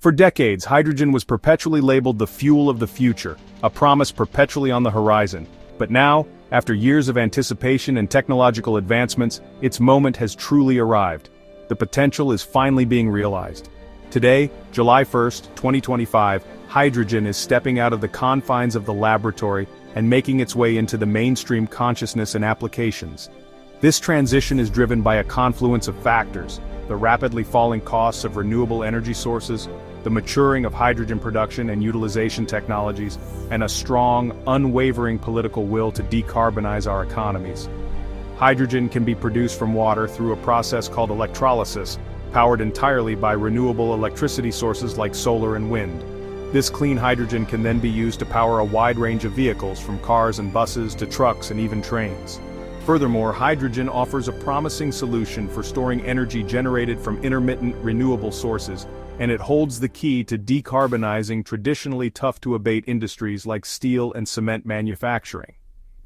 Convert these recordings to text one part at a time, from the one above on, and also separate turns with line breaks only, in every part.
For decades, hydrogen was perpetually labeled the fuel of the future, a promise perpetually on the horizon. But now, after years of anticipation and technological advancements, its moment has truly arrived. The potential is finally being realized. Today, July 1st, 2025, hydrogen is stepping out of the confines of the laboratory and making its way into the mainstream consciousness and applications. This transition is driven by a confluence of factors: the rapidly falling costs of renewable energy sources, the maturing of hydrogen production and utilization technologies, and a strong, unwavering political will to decarbonize our economies. Hydrogen can be produced from water through a process called electrolysis, powered entirely by renewable electricity sources like solar and wind. This clean hydrogen can then be used to power a wide range of vehicles, from cars and buses to trucks and even trains. Furthermore, hydrogen offers a promising solution for storing energy generated from intermittent renewable sources, and it holds the key to decarbonizing traditionally tough-to-abate industries like steel and cement manufacturing.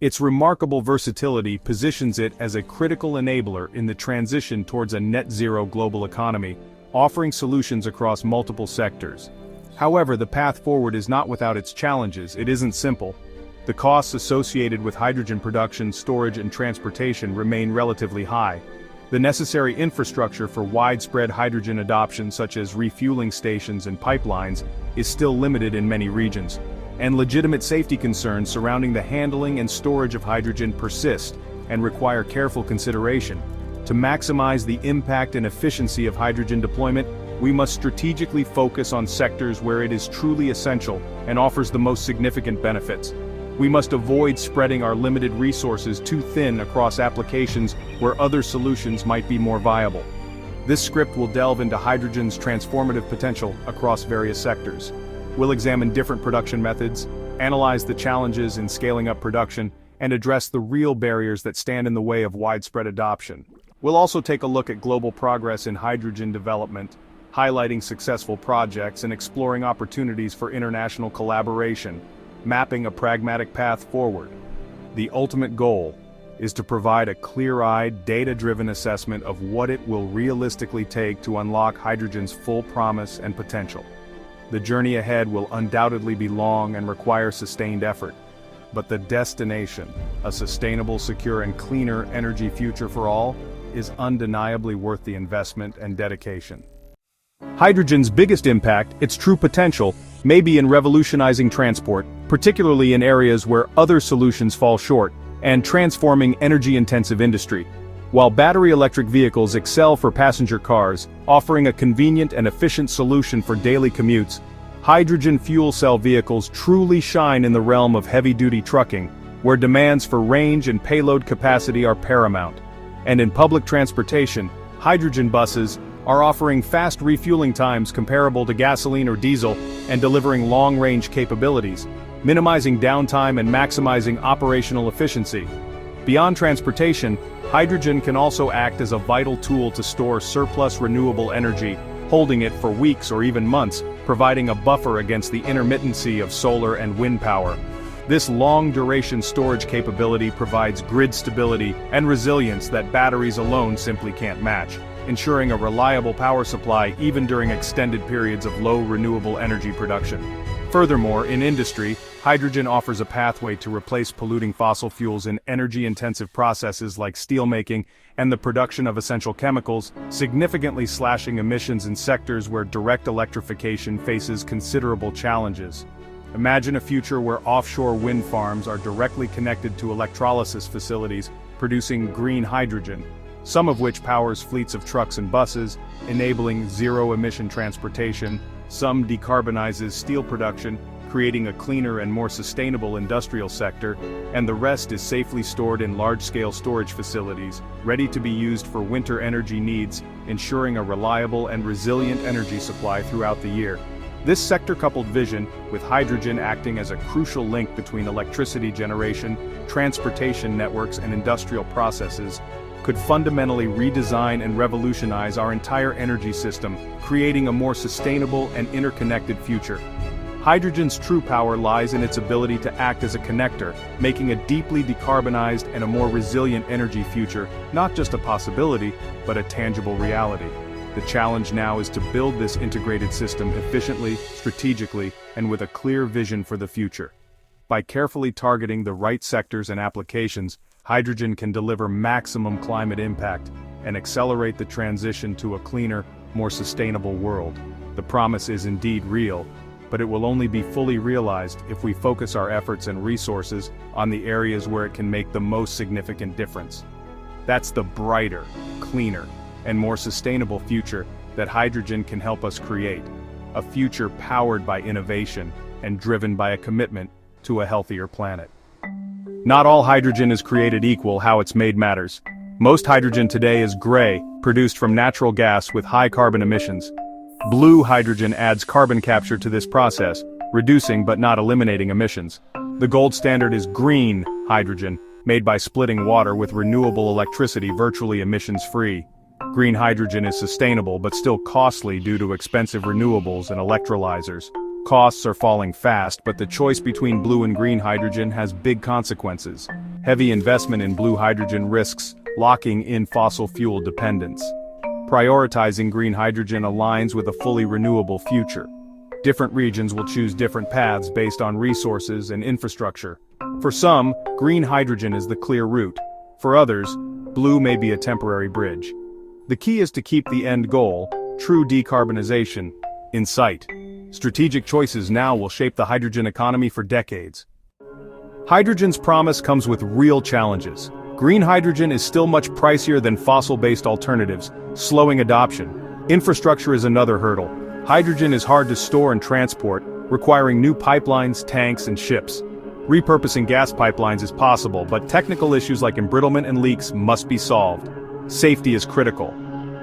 Its remarkable versatility positions it as a critical enabler in the transition towards a net-zero global economy, offering solutions across multiple sectors. However, the path forward is not without its challenges. It isn't simple. The costs associated with hydrogen production, storage, and transportation remain relatively high. The necessary infrastructure for widespread hydrogen adoption, such as refueling stations and pipelines, is still limited in many regions, and legitimate safety concerns surrounding the handling and storage of hydrogen persist and require careful consideration. To maximize the impact and efficiency of hydrogen deployment, we must strategically focus on sectors where it is truly essential and offers the most significant benefits. We must avoid spreading our limited resources too thin across applications where other solutions might be more viable. This script will delve into hydrogen's transformative potential across various sectors. We'll examine different production methods, analyze the challenges in scaling up production, and address the real barriers that stand in the way of widespread adoption. We'll also take a look at global progress in hydrogen development, highlighting successful projects and exploring opportunities for international collaboration, mapping a pragmatic path forward. The ultimate goal is to provide a clear-eyed, data-driven assessment of what it will realistically take to unlock hydrogen's full promise and potential. The journey ahead will undoubtedly be long and require sustained effort, but the destination, a sustainable, secure, and cleaner energy future for all, is undeniably worth the investment and dedication. Hydrogen's biggest impact, its true potential, may be in revolutionizing transport, particularly in areas where other solutions fall short, and transforming energy-intensive industry. While battery electric vehicles excel for passenger cars, offering a convenient and efficient solution for daily commutes, hydrogen fuel cell vehicles truly shine in the realm of heavy-duty trucking, where demands for range and payload capacity are paramount. And in public transportation, hydrogen buses are offering fast refueling times comparable to gasoline or diesel and delivering long-range capabilities, minimizing downtime and maximizing operational efficiency. Beyond transportation, hydrogen can also act as a vital tool to store surplus renewable energy, holding it for weeks or even months, providing a buffer against the intermittency of solar and wind power. This long-duration storage capability provides grid stability and resilience that batteries alone simply can't match, ensuring a reliable power supply even during extended periods of low renewable energy production. Furthermore, in industry, hydrogen offers a pathway to replace polluting fossil fuels in energy-intensive processes like steelmaking and the production of essential chemicals, significantly slashing emissions in sectors where direct electrification faces considerable challenges. Imagine a future where offshore wind farms are directly connected to electrolysis facilities producing green hydrogen, some of which powers fleets of trucks and buses, enabling zero-emission transportation. Some decarbonizes steel production, creating a cleaner and more sustainable industrial sector, and the rest is safely stored in large-scale storage facilities, ready to be used for winter energy needs, ensuring a reliable and resilient energy supply throughout the year. This sector-coupled vision, with hydrogen acting as a crucial link between electricity generation, transportation networks, and industrial processes, could fundamentally redesign and revolutionize our entire energy system, creating a more sustainable and interconnected future. Hydrogen's true power lies in its ability to act as a connector, making a deeply decarbonized and a more resilient energy future not just a possibility, but a tangible reality. The challenge now is to build this integrated system efficiently, strategically, and with a clear vision for the future. By carefully targeting the right sectors and applications, hydrogen can deliver maximum climate impact and accelerate the transition to a cleaner, more sustainable world. The promise is indeed real, but it will only be fully realized if we focus our efforts and resources on the areas where it can make the most significant difference. That's the brighter, cleaner, and more sustainable future that hydrogen can help us create. A future powered by innovation and driven by a commitment to a healthier planet. Not all hydrogen is created equal. How it's made matters. Most hydrogen today is gray, produced from natural gas with high carbon emissions. Blue hydrogen adds carbon capture to this process, reducing but not eliminating emissions. The gold standard is green hydrogen, made by splitting water with renewable electricity, virtually emissions-free. Green hydrogen is sustainable but still costly due to expensive renewables and electrolyzers. Costs are falling fast, but the choice between blue and green hydrogen has big consequences. Heavy investment in blue hydrogen risks locking in fossil fuel dependence. Prioritizing green hydrogen aligns with a fully renewable future. Different regions will choose different paths based on resources and infrastructure. For some, green hydrogen is the clear route. For others, blue may be a temporary bridge. The key is to keep the end goal, true decarbonization, in sight. Strategic choices now will shape the hydrogen economy for decades. Hydrogen's promise comes with real challenges. Green hydrogen is still much pricier than fossil-based alternatives, slowing adoption. Infrastructure is another hurdle. Hydrogen is hard to store and transport, requiring new pipelines, tanks, and ships. Repurposing gas pipelines is possible, but technical issues like embrittlement and leaks must be solved. Safety is critical.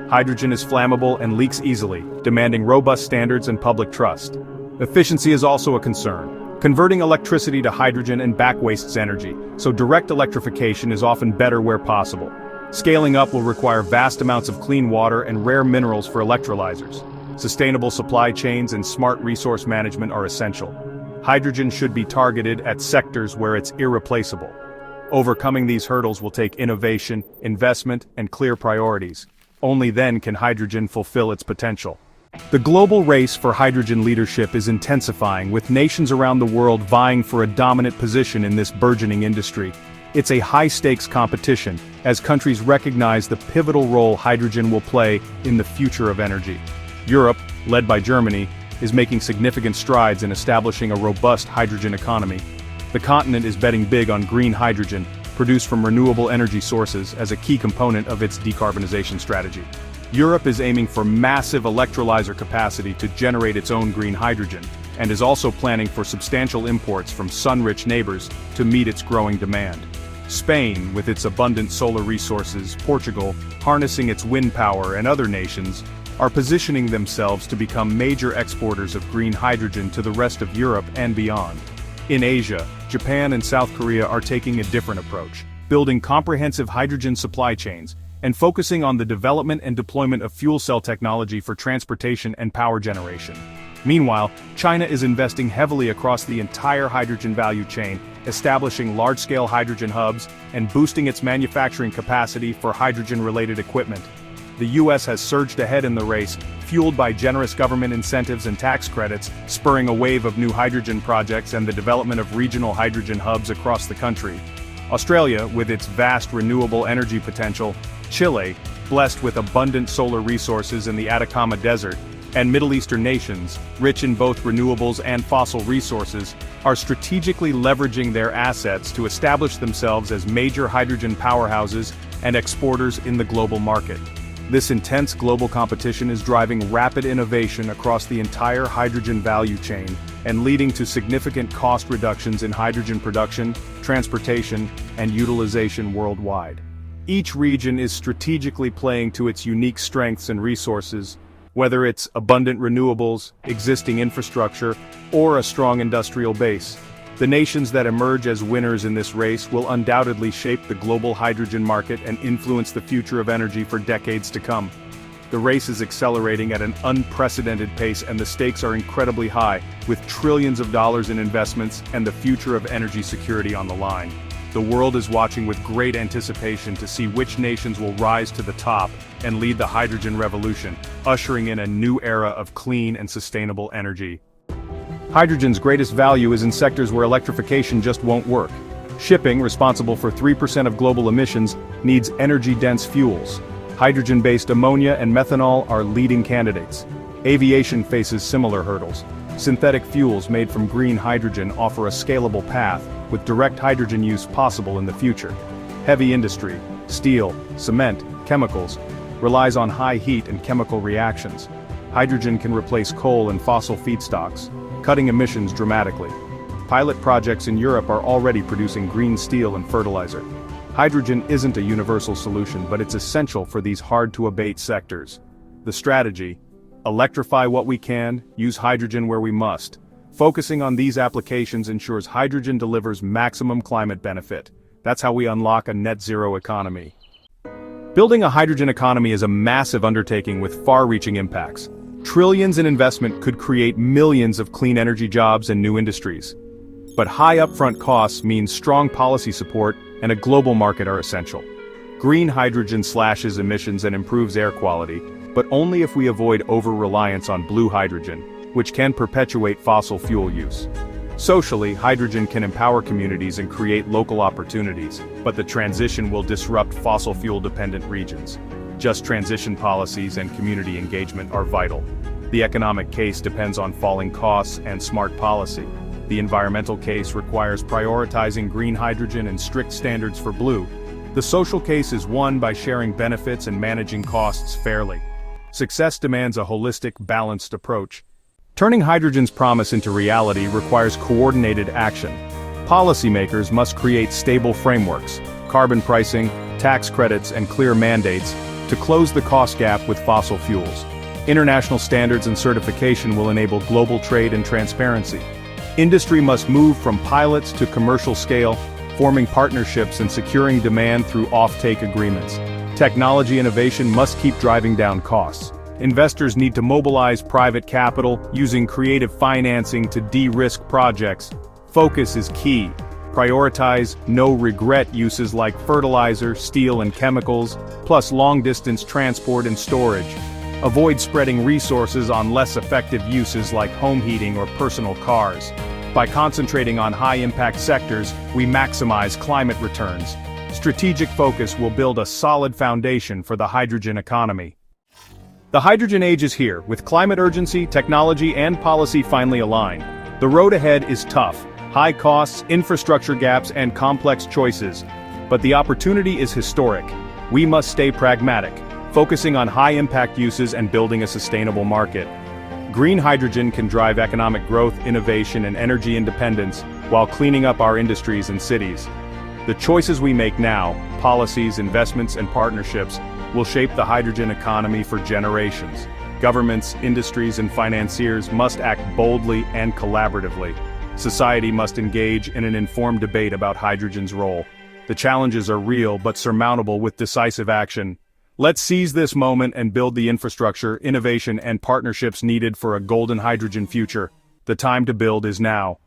Hydrogen is flammable and leaks easily, demanding robust standards and public trust. Efficiency is also a concern. Converting electricity to hydrogen and back wastes energy, so direct electrification is often better where possible. Scaling up will require vast amounts of clean water and rare minerals for electrolyzers. Sustainable supply chains and smart resource management are essential. Hydrogen should be targeted at sectors where it's irreplaceable. Overcoming these hurdles will take innovation, investment, and clear priorities. Only then can hydrogen fulfill its potential. The global race for hydrogen leadership is intensifying, with nations around the world vying for a dominant position in this burgeoning industry. It's a high-stakes competition, as countries recognize the pivotal role hydrogen will play in the future of energy. Europe, led by Germany, is making significant strides in establishing a robust hydrogen economy. The continent is betting big on green hydrogen, produced from renewable energy sources, as a key component of its decarbonization strategy. Europe is aiming for massive electrolyzer capacity to generate its own green hydrogen, and is also planning for substantial imports from sun-rich neighbors to meet its growing demand. Spain, with its abundant solar resources, Portugal, harnessing its wind power, and other nations, are positioning themselves to become major exporters of green hydrogen to the rest of Europe and beyond. In Asia, Japan and South Korea are taking a different approach, building comprehensive hydrogen supply chains, and focusing on the development and deployment of fuel cell technology for transportation and power generation. Meanwhile, China is investing heavily across the entire hydrogen value chain, establishing large-scale hydrogen hubs and boosting its manufacturing capacity for hydrogen-related equipment. The U.S. has surged ahead in the race, fueled by generous government incentives and tax credits, spurring a wave of new hydrogen projects and the development of regional hydrogen hubs across the country. Australia, with its vast renewable energy potential, Chile, blessed with abundant solar resources in the Atacama Desert, and Middle Eastern nations, rich in both renewables and fossil resources, are strategically leveraging their assets to establish themselves as major hydrogen powerhouses and exporters in the global market. This intense global competition is driving rapid innovation across the entire hydrogen value chain and leading to significant cost reductions in hydrogen production, transportation, and utilization worldwide. Each region is strategically playing to its unique strengths and resources, whether it's abundant renewables, existing infrastructure, or a strong industrial base. The nations that emerge as winners in this race will undoubtedly shape the global hydrogen market and influence the future of energy for decades to come. The race is accelerating at an unprecedented pace, and the stakes are incredibly high, with trillions of dollars in investments and the future of energy security on the line. the world is watching with great anticipation to see which nations will rise to the top and lead the hydrogen revolution, ushering in a new era of clean and sustainable energy. Hydrogen's greatest value is in sectors where electrification just won't work. Shipping, responsible for 3% of global emissions, needs energy-dense fuels. Hydrogen-based ammonia and methanol are leading candidates. Aviation faces similar hurdles. Synthetic fuels made from green hydrogen offer a scalable path, with direct hydrogen use possible in the future. Heavy industry, steel, cement, chemicals, relies on high heat and chemical reactions. Hydrogen can replace coal and fossil feedstocks, cutting emissions dramatically. Pilot projects in Europe are already producing green steel and fertilizer. Hydrogen isn't a universal solution, but it's essential for these hard-to-abate sectors. The strategy: electrify what we can, use hydrogen where we must. Focusing on these applications ensures hydrogen delivers maximum climate benefit. That's how we unlock a net-zero economy. Building a hydrogen economy is a massive undertaking with far-reaching impacts. Trillions in investment could create millions of clean energy jobs and new industries. But high upfront costs mean strong policy support and a global market are essential. Green hydrogen slashes emissions and improves air quality, but only if we avoid over-reliance on blue hydrogen, which can perpetuate fossil fuel use. Socially, hydrogen can empower communities and create local opportunities, but the transition will disrupt fossil fuel-dependent regions. Just transition policies and community engagement are vital. The economic case depends on falling costs and smart policy. The environmental case requires prioritizing green hydrogen and strict standards for blue. The social case is won by sharing benefits and managing costs fairly. Success demands a holistic, balanced approach. Turning hydrogen's promise into reality requires coordinated action. Policymakers must create stable frameworks, carbon pricing, tax credits, and clear mandates to close the cost gap with fossil fuels. International standards and certification will enable global trade and transparency. Industry must move from pilots to commercial scale, forming partnerships and securing demand through off-take agreements. Technology innovation must keep driving down costs. Investors need to mobilize private capital, using creative financing to de-risk projects. Focus is key. Prioritize no-regret uses like fertilizer, steel and chemicals, plus long-distance transport and storage. Avoid spreading resources on less effective uses like home heating or personal cars. By concentrating on high-impact sectors, we maximize climate returns. Strategic focus will build a solid foundation for the hydrogen economy. The hydrogen age is here, with climate urgency, technology, and policy finally aligned. The road ahead is tough. High costs, infrastructure gaps, and complex choices. But the opportunity is historic. We must stay pragmatic, focusing on high-impact uses and building a sustainable market. Green hydrogen can drive economic growth, innovation, and energy independence, while cleaning up our industries and cities. The choices we make now, policies, investments, and partnerships, will shape the hydrogen economy for generations. Governments, industries, and financiers must act boldly and collaboratively. Society must engage in an informed debate about hydrogen's role. The challenges are real but surmountable with decisive action. Let's seize this moment and build the infrastructure, innovation, and partnerships needed for a golden hydrogen future. The time to build is now.